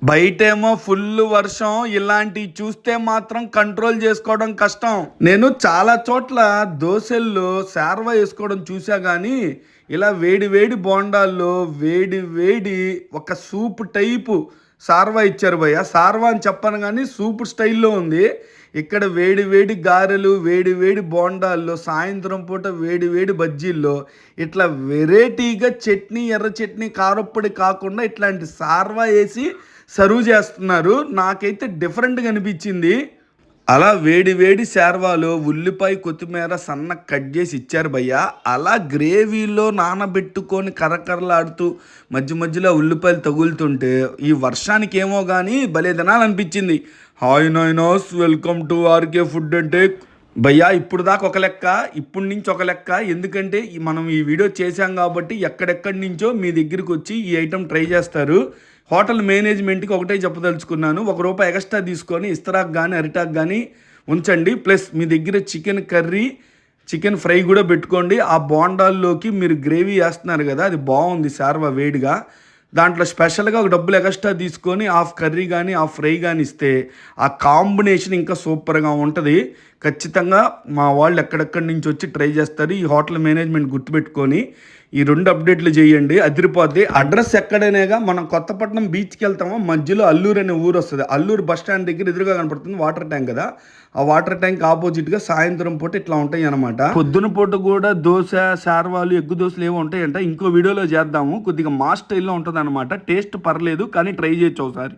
బయటేమో full వర్షం, ఇలాంటివి చూస్తే మాత్రం కంట్రోల్ చేసుకోవడం కష్టం. నేను చాలా చోట్ల దోశల్లో శార్వా వేసుకోవడం చూసా కానీ ఇలా వేడి వేడి బోండాల్లో వేడి వేడి ఒక సూప్ టైపు సార్వా ఇచ్చారు భయ్య. సార్వా అని చెప్పను కానీ సూప్ స్టైల్లో ఉంది. ఇక్కడ వేడి వేడి గారెలు, వేడి వేడి బోండాల్లో, సాయంత్రం పూట వేడి వేడి బజ్జీల్లో ఇట్లా వెరైటీగా చట్నీ, ఎర్ర చట్నీ, కారప్పొడి కాకుండా ఇట్లాంటి సార్వా వేసి సర్వ్ చేస్తున్నారు. నాకైతే డిఫరెంట్గా అనిపించింది. అలా వేడి వేడి శార్వాలో ఉల్లిపాయ, కొత్తిమీర సన్న కట్ చేసి ఇచ్చారు భయ్య. అలా గ్రేవీలో నానబెట్టుకొని కరకరలాడుతూ మధ్య మధ్యలో ఉల్లిపాయలు తగులుతుంటే ఈ వర్షానికి ఏమో కానీ భలే తినాలనిపించింది. హాయ్ నైనాస్, welcome to RK food and take. భయ్యా ఇప్పుడు దాకా ఒక లెక్క, ఇప్పటి నుంచి ఒక లెక్క. ఎందుకంటే మనం ఈ వీడియో చేశాం కాబట్టి ఎక్కడెక్కడి నుంచో మీ దగ్గరికి వచ్చి ఈ ఐటెం ట్రై చేస్తారు. హోటల్ మేనేజ్మెంట్కి ఒకటే చెప్పదలుచుకున్నాను, ₹1 ఎక్స్ట్రా తీసుకొని ఇస్తరాకు కానీ అరిటాకు కానీ ఉంచండి. ప్లస్ మీ దగ్గర చికెన్ కర్రీ, చికెన్ ఫ్రై కూడా పెట్టుకోండి. ఆ బోండాల్లోకి మీరు గ్రేవీ వేస్తున్నారు కదా, అది బాగుంది శార్వా వేడిగా. దాంట్లో స్పెషల్గా ఒక డబ్బులు ఎక్స్ట్రా తీసుకొని హాఫ్ కర్రీ కానీ హాఫ్ ఫ్రై కానీ ఇస్తే ఆ కాంబినేషన్ ఇంకా సూపర్గా ఉంటుంది. ఖచ్చితంగా మా వాళ్ళు ఎక్కడెక్కడి నుంచి వచ్చి ట్రై చేస్తారు. ఈ హోటల్ మేనేజ్మెంట్ గుర్తుపెట్టుకొని ఈ 2 అప్డేట్లు చేయండి, అదిరిపోద్ది. అడ్రస్ ఎక్కడనేగా మనం కొత్తపట్నం బీచ్కి వెళ్తామో మధ్యలో అల్లూరు అనే ఊరు వస్తుంది. అల్లూరు బస్ స్టాండ్ దగ్గర ఎదురుగా కనపడుతుంది వాటర్ ట్యాంక్ కదా, ఆ వాటర్ ట్యాంక్ ఆపోజిట్గా సాయంత్రం పూట ఇట్లా ఉంటాయి అనమాట. పొద్దున పూట కూడా దోశ, శార్వాలు, ఎగ్గు దోశలు ఏమో ఉంటాయంట. ఇంకో వీడియోలో చేద్దాము. కొద్దిగా మా స్టైల్లో ఉంటుంది అనమాట. టేస్ట్ పర్లేదు కానీ ట్రై చేయొచ్చు ఒకసారి.